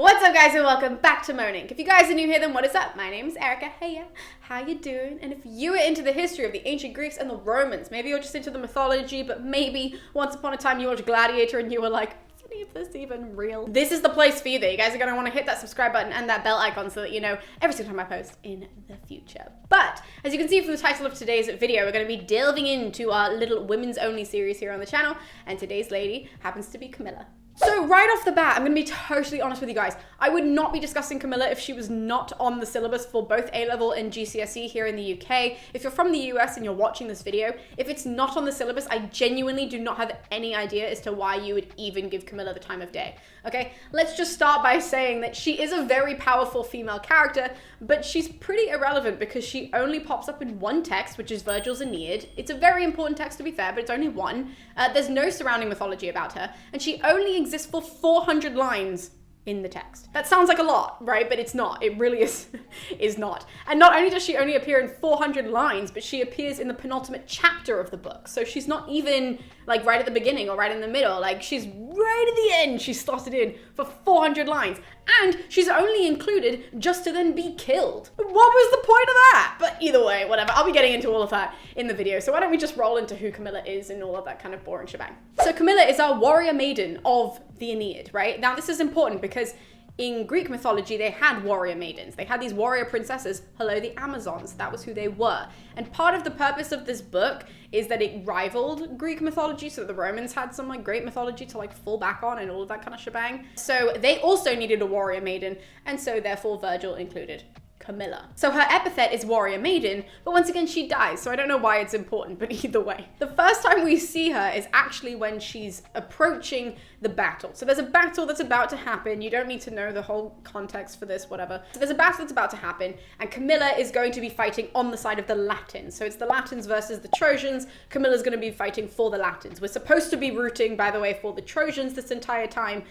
What's up, guys, and welcome back to Moaning. If you guys are new here, then what is up? My name's Erica. Hey, yeah. How you doing? And if you are into the history of the ancient Greeks and the Romans, maybe you're just into the mythology, but maybe once upon a time you watched Gladiator and you were like, is this even real? This is the place for you there. You guys are going to want to hit that subscribe button and that bell icon so that you know every single time I post in the future. But as you can see from the title of today's video, we're going to be delving into our little women's only series here on the channel, and today's lady happens to be Camilla. So right off the bat, I'm going to be totally honest with you guys. I would not be discussing Camilla if she was not on the syllabus for both A-level and GCSE here in the UK. If you're from the US and you're watching this video, if it's not on the syllabus, I genuinely do not have any idea as to why you would even give Camilla the time of day. Okay, let's just start by saying that she is a very powerful female character, but she's pretty irrelevant because she only pops up in one text, which is Virgil's Aeneid. It's a very important text, to be fair, but it's only one. There's no surrounding mythology about her, and she only exists for 400 lines in the text. That sounds like a lot, right? But it's not. It really is not. And not only does she only appear in 400 lines, but she appears in the penultimate chapter of the book. So she's not even like right at the beginning or right in the middle. Like she's right at the end. She's slotted in for 400 lines. And she's only included just to then be killed. What was the point of that? But either way, whatever. I'll be getting into all of that in the video. So why don't we just roll into who Camilla is and all of that kind of boring shebang. So Camilla is our warrior maiden of the Aeneid, right? Now this is important because in Greek mythology, they had warrior maidens. They had these warrior princesses, the Amazons. That was who they were. And part of the purpose of this book is that it rivaled Greek mythology, so the Romans had some like great mythology to like fall back on and all of that kind of shebang. So they also needed a warrior maiden, and so therefore Virgil included Camilla. So her epithet is warrior maiden, but once again she dies, so I don't know why it's important, but either way. The first time we see her is actually when she's approaching the battle. So there's a battle that's about to happen. You don't need to know the whole context for this, whatever. So there's a battle that's about to happen, and Camilla is going to be fighting on the side of the Latins. So it's the Latins versus the Trojans. Camilla's going to be fighting for the Latins. We're supposed to be rooting, by the way, for the Trojans this entire time,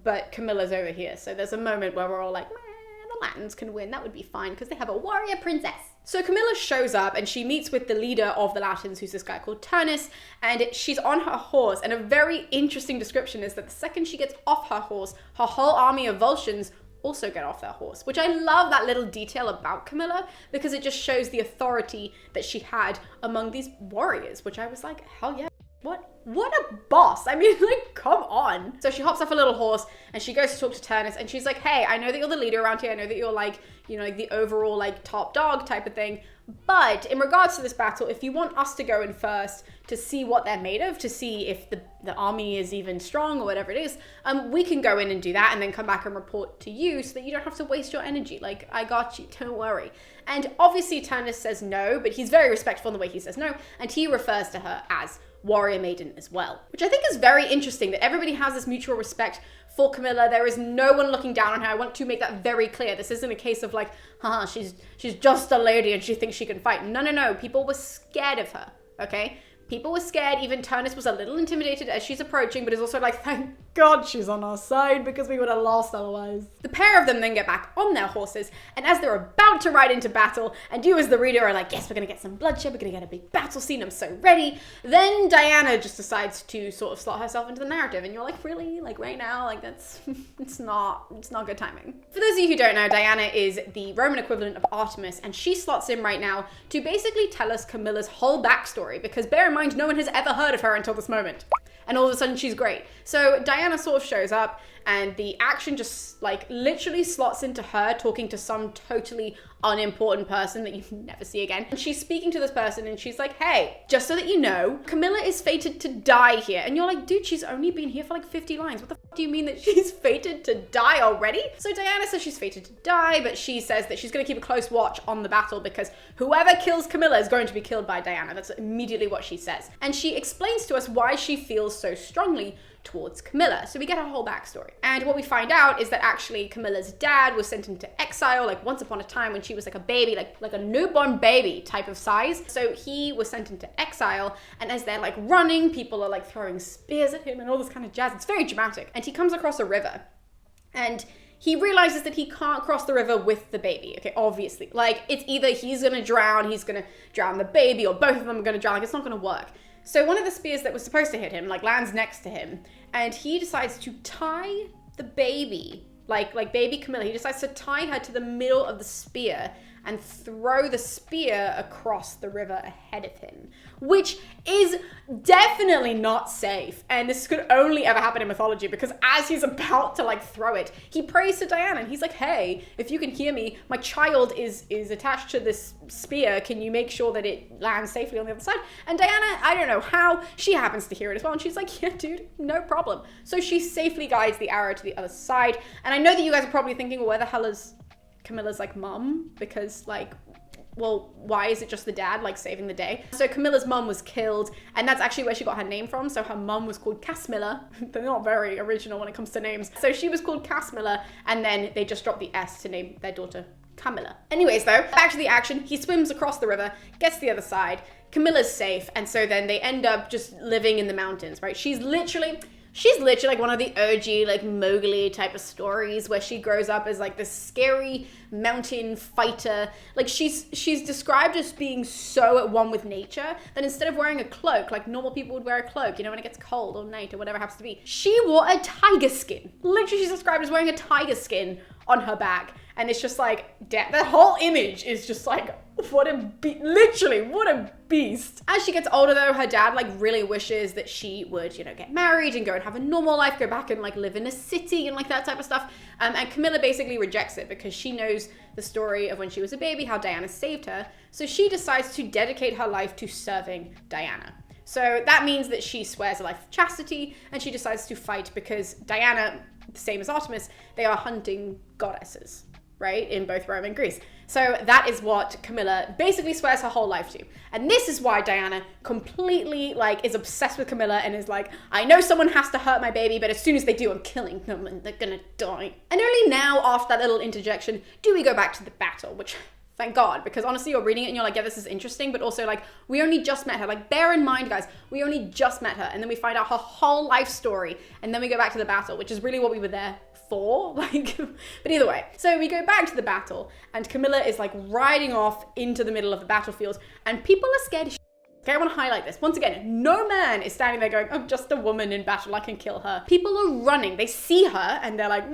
but Camilla's over here. So there's a moment where we're all like, Latins can win, that would be fine because they have a warrior princess. So Camilla shows up and she meets with the leader of the Latins, who's this guy called Turnus, and she's on her horse. And a very interesting description is that the second she gets off her horse, her whole army of Volscians also get off their horse, which I love that little detail about Camilla because it just shows the authority that she had among these warriors, which I was like, hell yeah. What a boss. I mean, like, come on. So she hops off a little horse and she goes to talk to Turnus and she's like, hey, I know that you're the leader around here. I know that you're like, you know, like the overall like top dog type of thing. But in regards to this battle, if you want us to go in first to see what they're made of, to see if the army is even strong or whatever it is, we can go in and do that and then come back and report to you so that you don't have to waste your energy. Like, I got you, don't worry. And obviously Turnus says no, but he's very respectful in the way he says no. And he refers to her as warrior maiden as well, which I think is very interesting that everybody has this mutual respect for Camilla. There is no one looking down on her. I want to make that very clear. This isn't a case of like, she's just a lady and she thinks she can fight. No. People were scared of her, okay? People were scared. Even Turnus was a little intimidated as she's approaching, but is also like, thank God she's on our side because we would have lost otherwise. The pair of them then get back on their horses, and as they're about to ride into battle, and you as the reader are like, yes, we're gonna get some bloodshed, we're gonna get a big battle scene, I'm so ready. Then Diana just decides to sort of slot herself into the narrative, and you're like, really? Like right now? Like that's, it's not good timing. For those of you who don't know, Diana is the Roman equivalent of Artemis, and she slots in right now to basically tell us Camilla's whole backstory, because bear in mind, no one has ever heard of her until this moment. And all of a sudden she's great. So Diana sort of shows up and the action just like literally slots into her talking to some totally unimportant person that you never see again. And she's speaking to this person and she's like, hey, just so that you know, Camilla is fated to die here. And you're like, dude, she's only been here for like 50 lines. What the f do you mean that she's fated to die already? So Diana says she's fated to die, but she says that she's gonna keep a close watch on the battle because whoever kills Camilla is going to be killed by Diana. That's immediately what she says. And she explains to us why she feels so strongly towards Camilla. So we get her whole backstory. And what we find out is that actually Camilla's dad was sent into exile like once upon a time when she was like a baby, like a newborn baby type of size. So he was sent into exile, and as they're like running, people are like throwing spears at him and all this kind of jazz. It's very dramatic. And he comes across a river and he realizes that he can't cross the river with the baby. Okay, obviously. Like it's either he's gonna drown the baby, or both of them are gonna drown. Like it's not gonna work. So one of the spears that was supposed to hit him, like lands next to him, and he decides to tie the baby like baby Camilla, he decides to tie her to the middle of the spear and throw the spear across the river ahead of him, which is definitely not safe. And this could only ever happen in mythology, because as he's about to like throw it, he prays to Diana and he's like, hey, if you can hear me, my child is attached to this spear. Can you make sure that it lands safely on the other side? And Diana, I don't know how, she happens to hear it as well. And she's like, yeah, dude, no problem. So she safely guides the arrow to the other side. And I know that you guys are probably thinking, well, where the hell is Camilla's like mom? Because like, well, why is it just the dad like saving the day? So Camilla's mom was killed, and that's actually where she got her name from. So her mom was called Camilla. They're not very original when it comes to names. So she was called Camilla, and then they just dropped the S to name their daughter Camilla. Anyways though, back to the action. He swims across the river, gets to the other side. Camilla's safe, and so then they end up just living in the mountains, right? She's literally like one of the OG like Mowgli type of stories where she grows up as like this scary mountain fighter. Like she's described as being so at one with nature that instead of wearing a cloak like normal people would wear a cloak, you know, when it gets cold or night or whatever it happens to be, she wore a tiger skin. Literally, she's described as wearing a tiger skin on her back. And it's just like, damn, that whole image is just like, what a beast. As she gets older though, her dad like really wishes that she would, you know, get married and go and have a normal life, go back and like live in a city and like that type of stuff. And Camilla basically rejects it because she knows the story of when she was a baby, how Diana saved her. So she decides to dedicate her life to serving Diana. So that means that she swears a life of chastity and she decides to fight because Diana, same as Artemis, they are hunting goddesses, right? In both Rome and Greece. So that is what Camilla basically swears her whole life to. And this is why Diana completely like is obsessed with Camilla and is like, I know someone has to hurt my baby, but as soon as they do, I'm killing them and they're gonna die. And only now, after that little interjection, do we go back to the battle, which thank God, because honestly, you're reading it and you're like, yeah, this is interesting, but also like, we only just met her. Like, bear in mind, guys, we only just met her, and then we find out her whole life story, and then we go back to the battle, which is really what we were there for. Like, but either way, so we go back to the battle, and Camilla is like riding off into the middle of the battlefield, and people are scared as shit. Okay, I want to highlight this. Once again, no man is standing there going, oh, just a woman in battle, I can kill her. People are running. They see her, and they're like,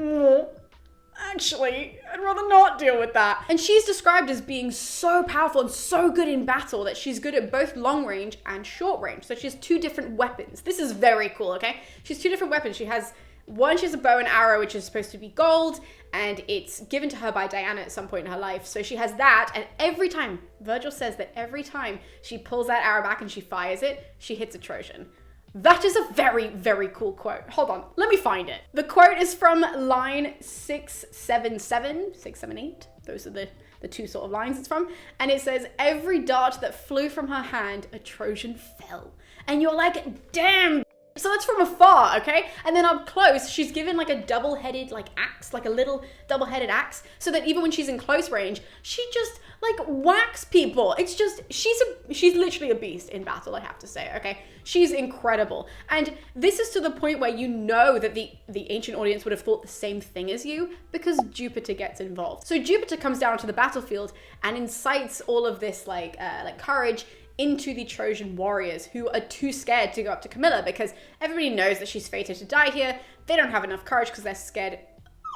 actually, I'd rather not deal with that. And she's described as being so powerful and so good in battle that she's good at both long range and short range. So she has two different weapons. This is very cool, okay? She has two different weapons. She has a bow and arrow, which is supposed to be gold, and it's given to her by Diana at some point in her life. So she has that, and every time, Virgil says that every time she pulls that arrow back and she fires it, she hits a Trojan. That is a very, very cool quote. Hold on, let me find it. The quote is from line 678. Those are the two sort of lines it's from. And it says, every dart that flew from her hand, a Trojan fell. And you're like, damn. So that's from afar, okay? And then up close, she's given like a double-headed like axe, like a little double-headed axe, so that even when she's in close range, she just like whacks people. It's just, she's literally a beast in battle, I have to say, okay? She's incredible. And this is to the point where you know that the ancient audience would have thought the same thing as you, because Jupiter gets involved. So Jupiter comes down to the battlefield and incites all of this like courage into the Trojan warriors, who are too scared to go up to Camilla because everybody knows that she's fated to die here. They don't have enough courage because they're scared.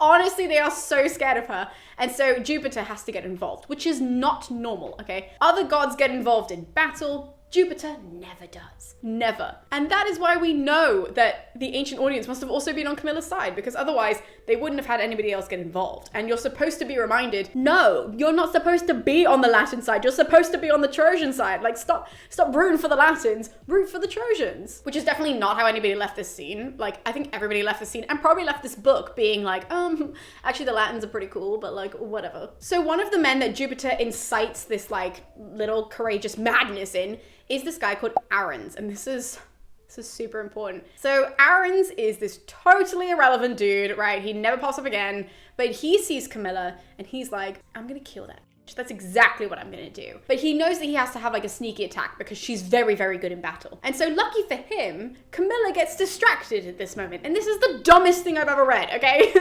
Honestly, they are so scared of her. And so Jupiter has to get involved, which is not normal, okay? Other gods get involved in battle. Jupiter never does. Never. And that is why we know that the ancient audience must have also been on Camilla's side, because otherwise they wouldn't have had anybody else get involved. And you're supposed to be reminded, no, you're not supposed to be on the Latin side. You're supposed to be on the Trojan side. Like, stop rooting for the Latins, root for the Trojans. Which is definitely not how anybody left this scene. Like, I think everybody left this scene and probably left this book being like, actually the Latins are pretty cool, but like, whatever. So one of the men that Jupiter incites this like little courageous madness in is this guy called Aruns, and this is super important. So Aruns is this totally irrelevant dude, right? He never pops up again, but he sees Camilla and he's like, I'm gonna kill that bitch. That's exactly what I'm gonna do. But he knows that he has to have like a sneaky attack because she's very, very good in battle. And so lucky for him, Camilla gets distracted at this moment. And this is the dumbest thing I've ever read, okay?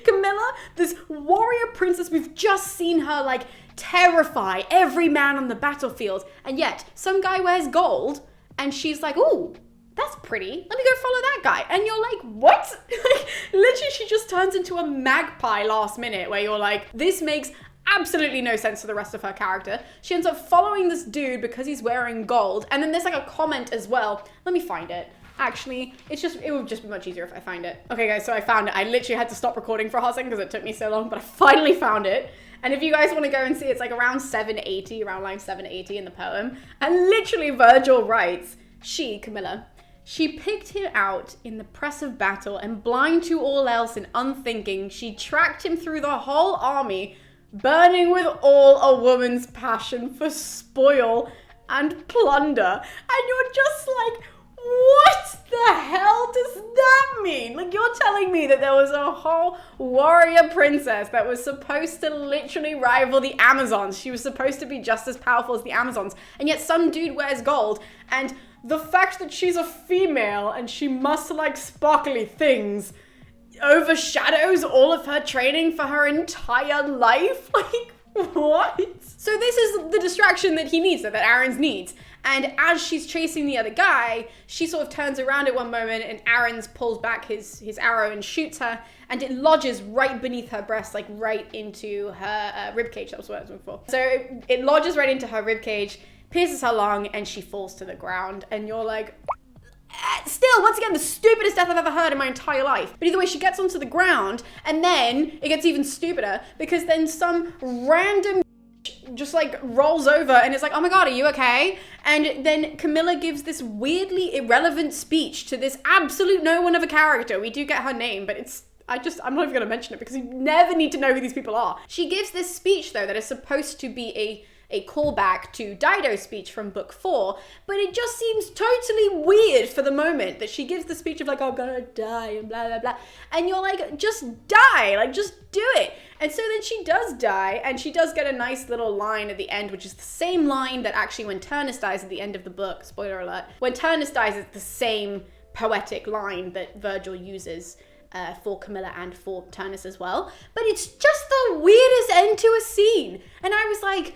Camilla, this warrior princess, we've just seen her like terrify every man on the battlefield, and yet some guy wears gold and she's like, ooh, that's pretty. Let me go follow that guy. And you're like, what? Like, literally, she just turns into a magpie last minute where you're like, this makes absolutely no sense to the rest of her character. She ends up following this dude because he's wearing gold. And then there's like a comment as well. Let me find it. Actually, it would just be much easier if I find it. Okay guys, so I found it. I literally had to stop recording for a hot second because it took me so long, but I finally found it. And if you guys want to go and see, it's like around 780, around line 780 in the poem. And literally Virgil writes, Camilla, she picked him out in the press of battle, and blind to all else and unthinking, she tracked him through the whole army, burning with all a woman's passion for spoil and plunder. And you're just like, what the hell does that mean? Like, you're telling me that there was a whole warrior princess that was supposed to literally rival the Amazons. She was supposed to be just as powerful as the Amazons. And yet some dude wears gold. And the fact that she's a female and she must like sparkly things overshadows all of her training for her entire life. Like, what? So this is the distraction that he needs, that Aaron's needs. And as she's chasing the other guy, she sort of turns around at one moment and Aaron's pulls back his arrow and shoots her, and it lodges right beneath her breast, like right into her ribcage. That was what I was looking for. So it lodges right into her ribcage, pierces her lung, and she falls to the ground. And you're like, still, once again, the stupidest death I've ever heard in my entire life. But either way, she gets onto the ground, and then it gets even stupider because then some random just like rolls over and is like, oh my god, are you okay? And then Camilla gives this weirdly irrelevant speech to this absolute no one of a character. We do get her name, but I'm not even gonna mention it because you never need to know who these people are. She gives this speech though that is supposed to be a callback to Dido's speech from book 4, but it just seems totally weird for the moment that she gives the speech of like, I'm gonna die and blah blah blah, and you're like, just die, like just do it. And so then she does die, and she does get a nice little line at the end, which is the same line that actually when Turnus dies at the end of the book, spoiler alert, when Turnus dies, it's the same poetic line that Virgil uses for Camilla and for Turnus as well. But it's just the weirdest end to a scene. And I was like,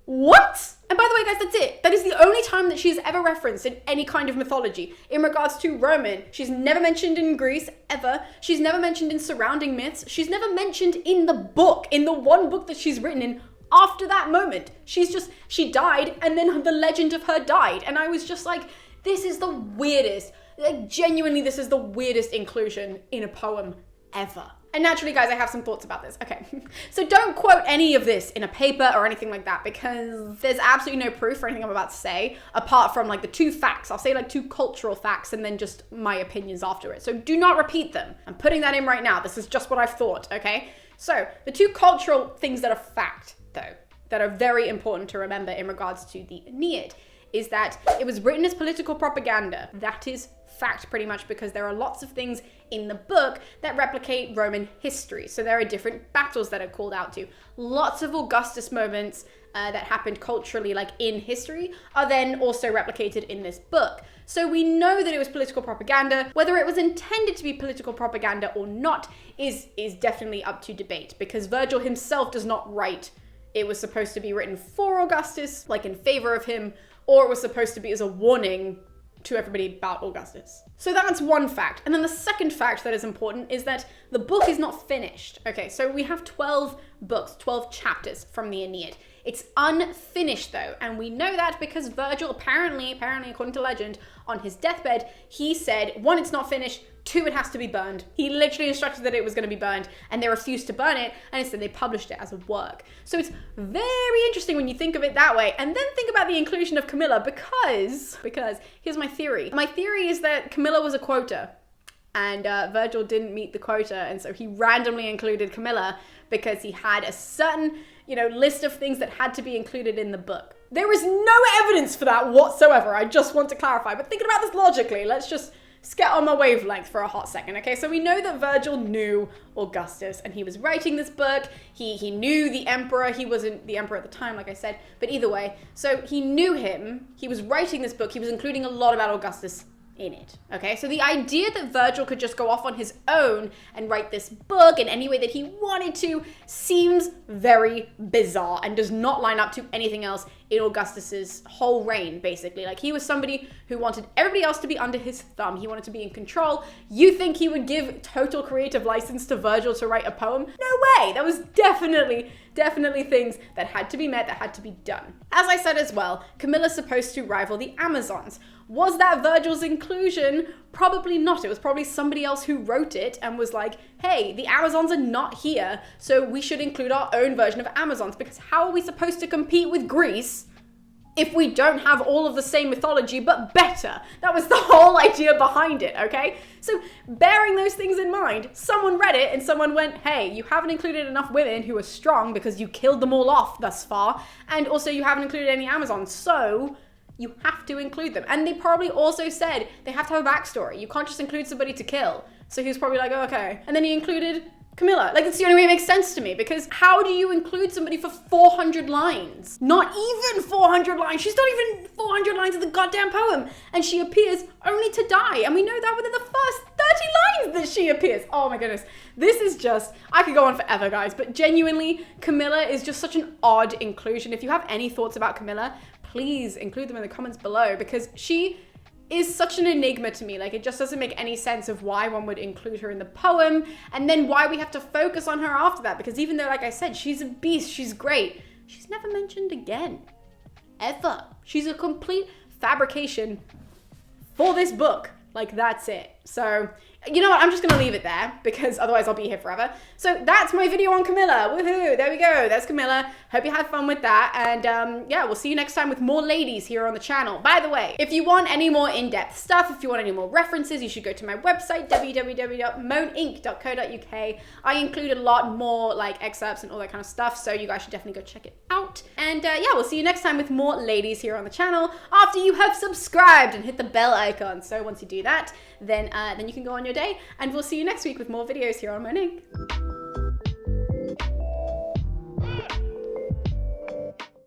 what? And by the way, guys, that's it. That is the only time that she's ever referenced in any kind of mythology. In regards to Roman, she's never mentioned in Greece, ever. She's never mentioned in surrounding myths. She's never mentioned in the book, in the one book that she's written in after that moment. She died, and then the legend of her died. And I was just like, this is the weirdest, like genuinely, this is the weirdest inclusion in a poem ever. And naturally, guys, I have some thoughts about this. Okay, so don't quote any of this in a paper or anything like that because there's absolutely no proof for anything I'm about to say, apart from like the 2 facts. I'll say like 2 cultural facts and then just my opinions after it. So do not repeat them. I'm putting that in right now. This is just what I've thought, okay? So the 2 cultural things that are fact, though, that are very important to remember in regards to the Aeneid is that it was written as political propaganda. That is fact pretty much because there are lots of things in the book that replicate Roman history. So there are different battles that are called out to. Lots of Augustus moments that happened culturally, like in history, are then also replicated in this book. So we know that it was political propaganda. Whether it was intended to be political propaganda or not is definitely up to debate because Virgil himself does not write it was supposed to be written for Augustus, like in favor of him, or it was supposed to be as a warning to everybody about Augustus. So that's one fact. And then the second fact that is important is that the book is not finished. Okay, so we have 12 books, 12 chapters from the Aeneid. It's unfinished though, and we know that because Virgil apparently according to legend, on his deathbed, he said, 1, it's not finished, 2, it has to be burned. He literally instructed that it was going to be burned, and they refused to burn it, and instead they published it as a work. So it's very interesting when you think of it that way, and then think about the inclusion of Camilla because here's my theory. My theory is that Camilla was a quota, and Virgil didn't meet the quota, and so he randomly included Camilla because he had a certain, list of things that had to be included in the book. There is no evidence for that whatsoever. I just want to clarify. But thinking about this logically, let's just get on my wavelength for a hot second, okay? So we know that Virgil knew Augustus and he was writing this book. He knew the emperor. He wasn't the emperor at the time, like I said, but either way. So he knew him. He was writing this book. He was including a lot about Augustus in it, okay? So the idea that Virgil could just go off on his own and write this book in any way that he wanted to seems very bizarre and does not line up to anything else in Augustus's whole reign, basically. Like, he was somebody who wanted everybody else to be under his thumb. He wanted to be in control. You think he would give total creative license to Virgil to write a poem? No way! That was definitely things that had to be met, that had to be done. As I said as well, Camilla's supposed to rival the Amazons. Was that Virgil's inclusion? Probably not. It was probably somebody else who wrote it and was like, hey, the Amazons are not here, so we should include our own version of Amazons, because how are we supposed to compete with Greece if we don't have all of the same mythology, but better? That was the whole idea behind it, okay? So bearing those things in mind, someone read it and someone went, hey, you haven't included enough women who are strong because you killed them all off thus far, and also you haven't included any Amazons, so you have to include them. And they probably also said they have to have a backstory. You can't just include somebody to kill. So he was probably like, oh, okay. And then he included Camilla. Like, that's the only way it makes sense to me, because how do you include somebody for 400 lines? Not even 400 lines. She's not even 400 lines of the goddamn poem. And she appears only to die. And we know that within the first 30 lines that she appears. Oh my goodness. This is just, I could go on forever, guys, but genuinely, Camilla is just such an odd inclusion. If you have any thoughts about Camilla, please include them in the comments below, because she is such an enigma to me. Like, it just doesn't make any sense of why one would include her in the poem, and then why we have to focus on her after that, because even though, like I said, she's a beast, she's great, she's never mentioned again. Ever. She's a complete fabrication for this book. Like, that's it. So, you know what? I'm just going to leave it there, because otherwise I'll be here forever. So that's my video on Camilla. Woohoo! There we go. That's Camilla. Hope you had fun with that. And yeah, we'll see you next time with more ladies here on the channel. By the way, if you want any more in-depth stuff, if you want any more references, you should go to my website, www.moaninc.co.uk. I include a lot more like excerpts and all that kind of stuff, so you guys should definitely go check it out. And yeah, we'll see you next time with more ladies here on the channel after you have subscribed and hit the bell icon. So once you do that, then you can go on your day, and we'll see you next week with more videos here on Moan Inc.